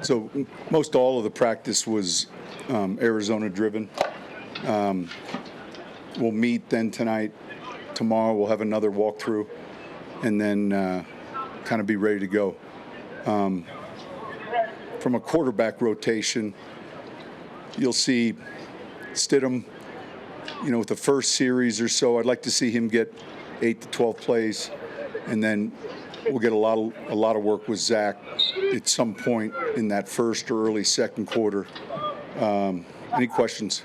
So most all of the practice was Arizona driven. We'll meet then tonight. Tomorrow we'll have another walkthrough, and then kind of be ready to go. From a quarterback rotation, you'll see Stidham, with the first series or so, I'd like to see him get 8 to 12 plays, and then we'll get a lot of work with Zach at some point in that first or early second quarter. Any questions?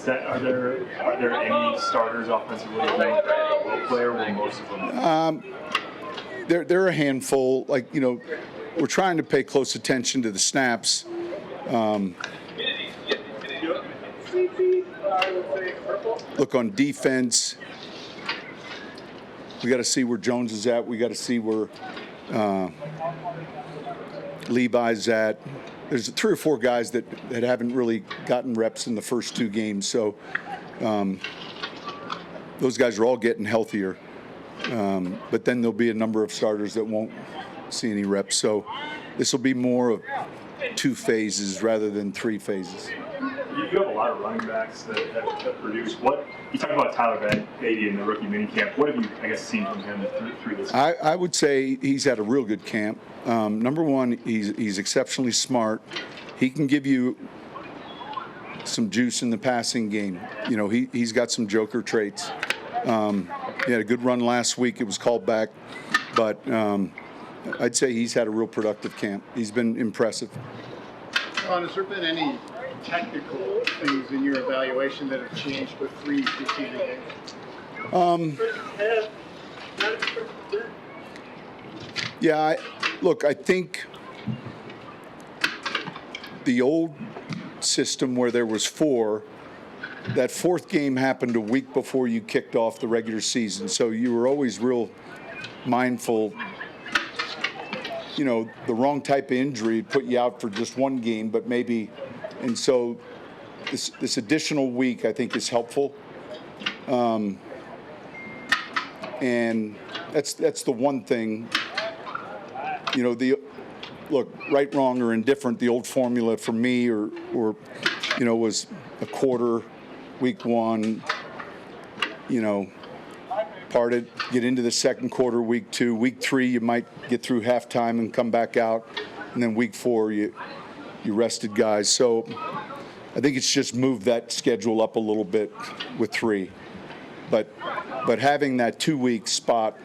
Are there any starters offensively that will play, or will most of them? They're a handful. We're trying to pay close attention to the snaps. Look, on defense, we got to see where Jones is at. We got to see where Levi's at. There's 3 or 4 guys that haven't really gotten reps in the first 2 games. So those guys are all getting healthier. But then there'll be a number of starters that won't see any reps. So this will be more of 2 phases rather than 3 phases. You have a lot of running backs that produce. You talked about Tyler Beatty in the rookie minicamp. What have you, seen from him through this? I would say he's had a real good camp. Number one, he's exceptionally smart. He can give you some juice in the passing game. He's got some joker traits. He had a good run last week. It was called back, but I'd say he's had a real productive camp. He's been impressive. Sean, has there been any technical things in your evaluation that have changed with 3 preseason games? Yeah, I think the old system where there was 4, that 4th game happened a week before you kicked off the regular season. So you were always real mindful. The wrong type of injury put you out for just 1 game, but maybe, and so this additional week I think is helpful. And that's the one thing. Look, right, wrong, or indifferent. The old formula for me, or was a quarter, week 1. Parted, get into the second quarter, week 2. Week 3, you might get through halftime and come back out, and then week 4, you rested guys. So I think it's just moved that schedule up a little bit with 3, but having that 2-week spot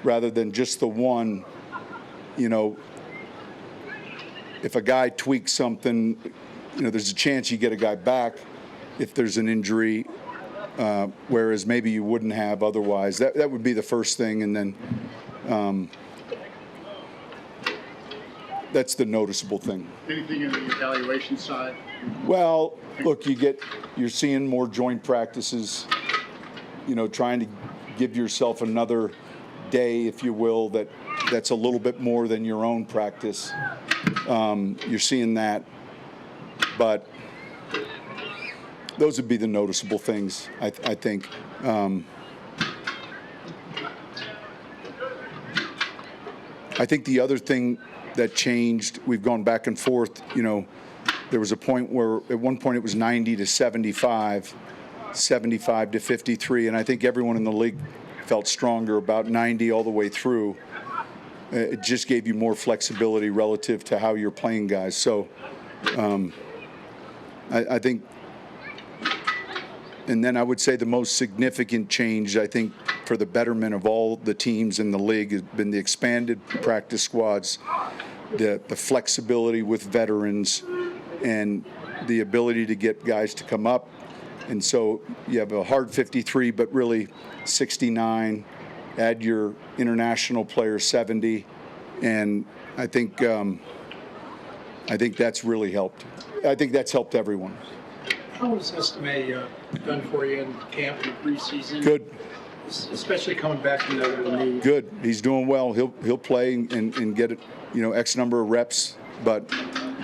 rather than just the 1. If a guy tweaks something, there's a chance you get a guy back if there's an injury. Whereas maybe you wouldn't have otherwise. That would be the first thing, and then that's the noticeable thing. Anything in the evaluation side? Well, look, you're seeing more joint practices. Trying to give yourself another day, if you will, that's a little bit more than your own practice. You're seeing that, but those would be the noticeable things, I think. I think the other thing that changed, we've gone back and forth, there was a point where at one point it was 90 to 75, 75 to 53, and I think everyone in the league felt stronger about 90 all the way through. It just gave you more flexibility relative to how you're playing guys. So I think. And then I would say the most significant change, I think, for the betterment of all the teams in the league has been the expanded practice squads, the flexibility with veterans, and the ability to get guys to come up. And so you have a hard 53, but really 69. Add your international player 70, and I think that's really helped. I think that's helped everyone. How was Estime done for you in camp and preseason? Good. Especially coming back from the knee. Good. He's doing well. He'll play and get it, X number of reps. But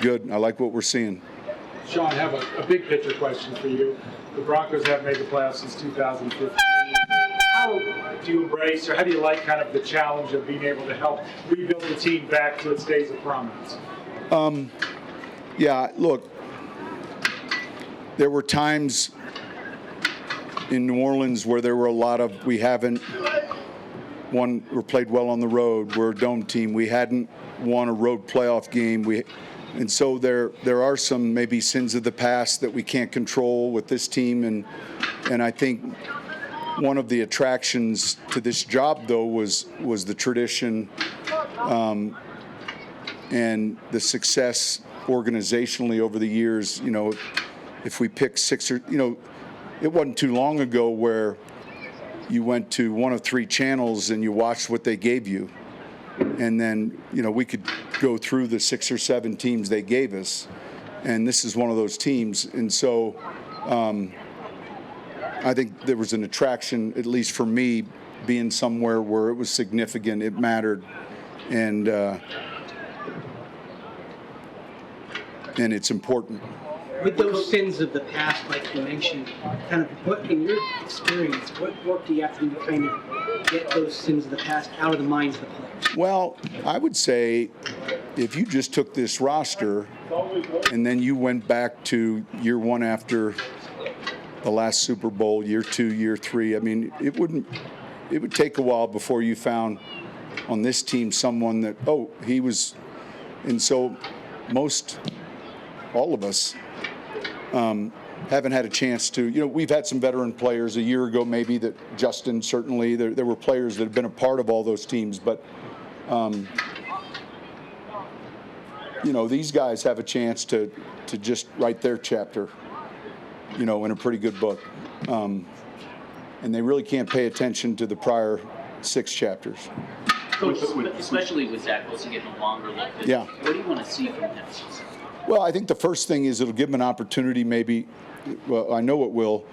good. I like what we're seeing. Sean, I have a big picture question for you. The Broncos haven't made the playoffs since 2015. How do you embrace, or how do you like kind of the challenge of being able to help rebuild the team back to its days of prominence? Yeah, look, there were times in New Orleans where there were a lot of, we haven't won or played well on the road. We're a dome team. We hadn't won a road playoff game. And so there are some maybe sins of the past that we can't control with this team. And I think one of the attractions to this job, though, was the tradition and the success organizationally over the years. You know, if we pick six or, you know, it wasn't too long ago where you went to one of three channels and you watched what they gave you. And then, you know, we could go through the 6 or 7 teams they gave us. And this is one of those teams. And so I think there was an attraction, at least for me, being somewhere where it was significant, it mattered. And it's important. With those sins of the past, like you mentioned, kind of what, in your experience, what work do you have to do to kind of get those sins of the past out of the minds of the players? Well, I would say if you just took this roster and then you went back to year one after the last Super Bowl, year 2, year 3, I mean, it would take a while before you found on this team someone that, oh, he was, and so all of us haven't had a chance to, you know, we've had some veteran players a year ago maybe that Justin, certainly, there were players that have been a part of all those teams, but, you know, these guys have a chance to just write their chapter, you know, in a pretty good book. And they really can't pay attention to the prior 6 chapters. Coach, especially with Zach Wilson getting a longer look, Yeah. What do you want to see from him? Well, I think the first thing is it'll give them an opportunity maybe, well, I know it will,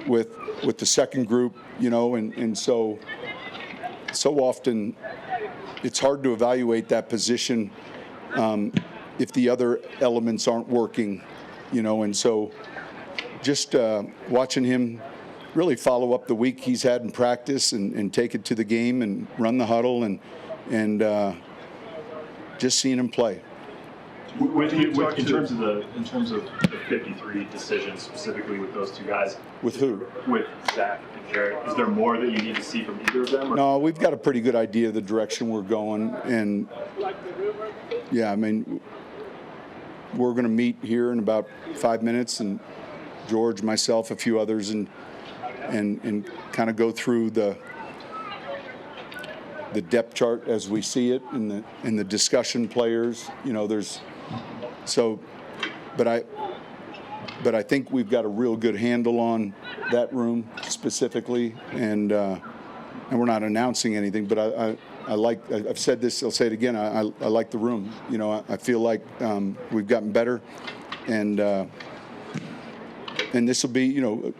with the second group, you know, and so often it's hard to evaluate that position if the other elements aren't working, you know, and so just watching him really follow up the week he's had in practice and take it to the game and run the huddle and just seeing him play. In terms of the 53 decisions, specifically with those 2 guys. With who? With Zach and Jared. Is there more that you need to see from either of them? Or? No, we've got a pretty good idea of the direction we're going, and yeah, I mean, we're going to meet here in about 5 minutes, and George, myself, a few others, and kind of go through the depth chart as we see it in the discussion players. You know, but I think we've got a real good handle on that room specifically, and we're not announcing anything, but I've said this, I'll say it again, I like the room. You know, I feel like we've gotten better, and this will be, you know,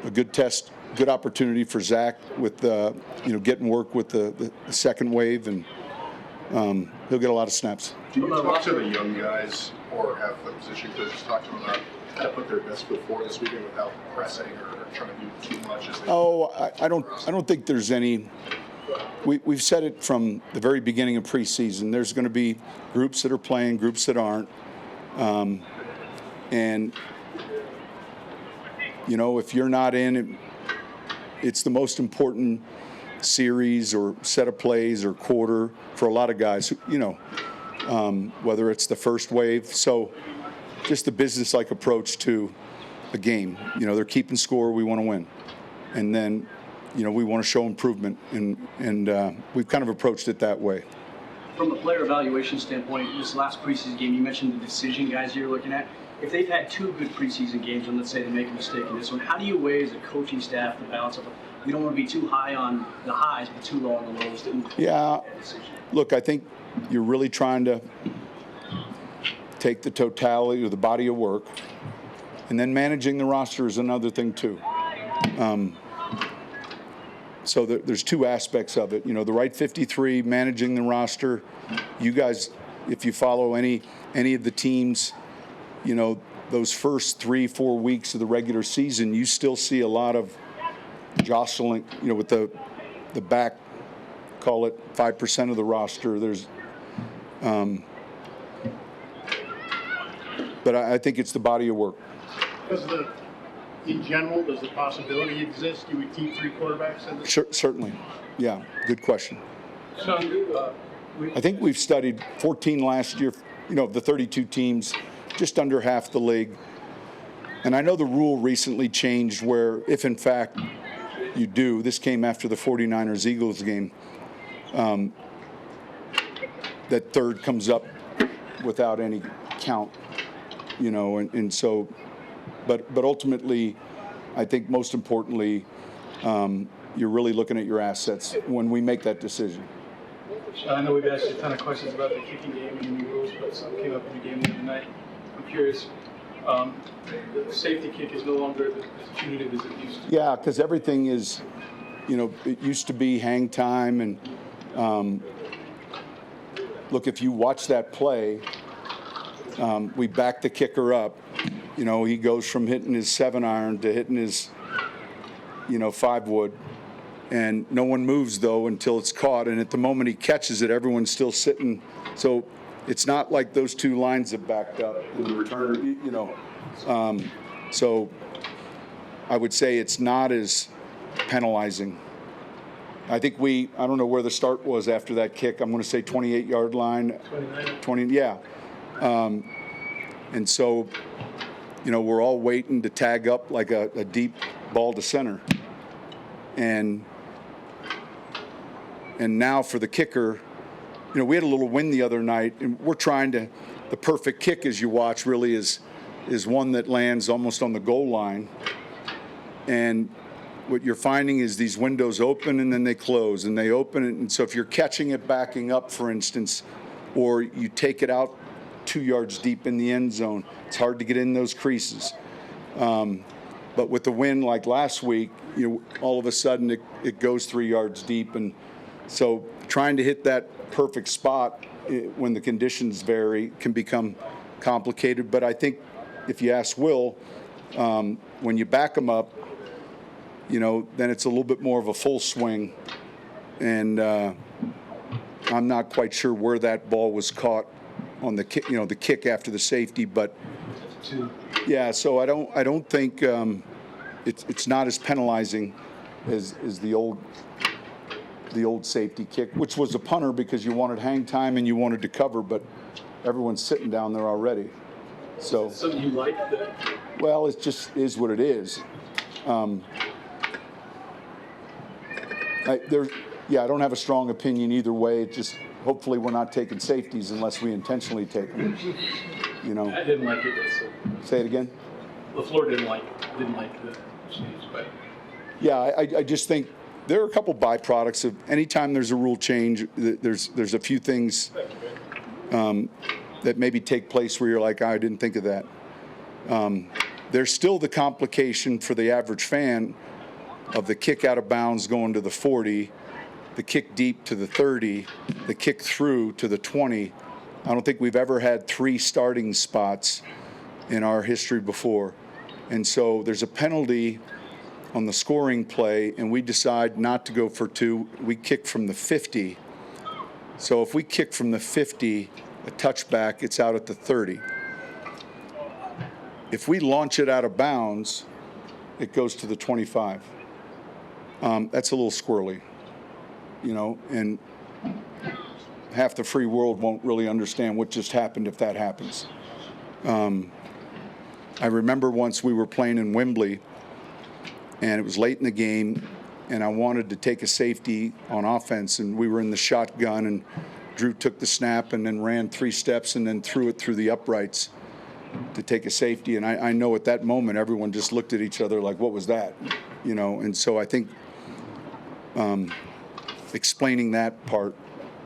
a good test, good opportunity for Zach with, you know, getting work with the second wave, and he'll get a lot of snaps. Do you talk to the young guys or have the position coaches talk to them about how to put their best foot forward this weekend without pressing or trying to do too much? I don't think there's any. We've said it from the very beginning of preseason. There's going to be groups that are playing, groups that aren't, and you know, if you're not in, it's the most important series or set of plays or quarter for a lot of guys, you know, whether it's the first wave. So just the business-like approach to a game. You know, they're keeping score, we want to win. And then, you know, we want to show improvement, and we've kind of approached it that way. From a player evaluation standpoint, this last preseason game, you mentioned the decision guys you're looking at. If they've had 2 good preseason games, and let's say they make a mistake in this one, how do you weigh as a coaching staff the balance of, we don't want to be too high on the highs, but too low on the lows? Yeah, look, I think you're really trying to take the totality of the body of work, and then managing the roster is another thing too. So there's 2 aspects of it. You know, the right 53, managing the roster. You guys, if you follow any of the teams, you know, those first 3-4 weeks of the regular season, you still see a lot of jostling, you know, with the the back, call it 5% of the roster. There's, but I think it's the body of work. In general, does the possibility exist you would keep 3 quarterbacks in this? Certainly. Yeah, good question. Sean, I think we've studied 14 last year, the 32 teams, just under half the league. And I know the rule recently changed where if in fact you do, this came after the 49ers-Eagles game, that third comes up without any count, and so, but ultimately, I think most importantly, you're really looking at your assets when we make that decision. I know we've asked you a ton of questions about the kicking game and the new rules, but something came up in the game the other night. I'm curious, the safety kick is no longer as punitive as it used to be. Yeah, because everything is, it used to be hang time. And look, if you watch that play, we back the kicker up. He goes from hitting his 7-iron to hitting his, 5-wood. And no one moves, though, until it's caught. And at the moment he catches it, everyone's still sitting. So it's not like those two lines have backed up in the returner, So I would say it's not as penalizing. I think I don't know where the start was after that kick. I'm going to say 28-yard line. 20, yeah. And so, we're all waiting to tag up like a deep ball to center. And now for the kicker, we had a little wind the other night, and we're trying to. The perfect kick, as you watch, really is one that lands almost on the goal line. And what you're finding is these windows open and then they close, and they open it. And so if you're catching it backing up, for instance, or you take it out 2 yards deep in the end zone, it's hard to get in those creases. But with the wind like last week, all of a sudden it goes 3 yards deep, and so trying to hit that perfect spot when the conditions vary can become complicated. But I think if you ask Will, when you back them up, then it's a little bit more of a full swing. And I'm not quite sure where that ball was caught on the kick, the kick after the safety. But yeah, so I don't think it's not as penalizing as the old safety kick, which was a punter because you wanted hang time and you wanted to cover, but everyone's sitting down there already. So something you like that? Well, it just is what it is. I don't have a strong opinion either way. It just hopefully we're not taking safeties unless we intentionally take them. I didn't like it. Say it again. LaFleur didn't like the change, but yeah, I just think there are a couple byproducts of anytime there's a rule change. There's a few things that maybe take place where you're like, I didn't think of that. There's still the complication for the average fan of the kick out of bounds going to the 40, the kick deep to the 30, the kick through to the 20. I don't think we've ever had 3 starting spots in our history before. And so there's a penalty on the scoring play, and we decide not to go for 2. We kick from the 50. So if we kick from the 50, a touchback, it's out at the 30. If we launch it out of bounds, it goes to the 25. That's a little squirrely, and half the free world won't really understand what just happened if that happens. I remember once we were playing in Wembley, and it was late in the game, and I wanted to take a safety on offense, and we were in the shotgun, and Drew took the snap and then ran 3 steps and then threw it through the uprights to take a safety. And I know at that moment everyone just looked at each other like, what was that? And so I think explaining that part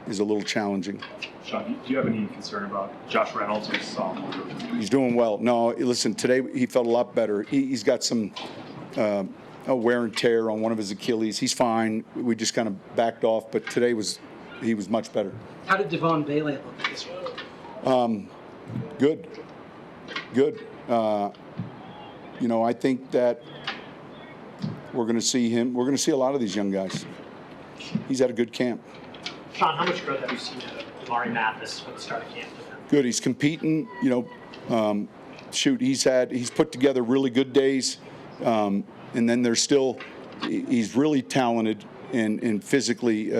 is a little challenging. Sean, do you have any concern about Josh Reynolds, who's sophomore? He's doing well. No, listen, today he felt a lot better. He's got some wear and tear on one of his Achilles. He's fine. We just kind of backed off, but today he was much better. How did Devon Bailey look this week? Good. I think that we're going to see him. We're going to see a lot of these young guys. he's had a good camp. Sean, how much growth have you seen out of Amari Mathis from the start of camp? Good. He's competing. He's put together really good days, and then there's still. He's really talented and physically.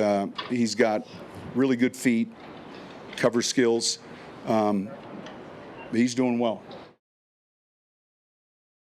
He's got really good feet, cover skills. He's doing well.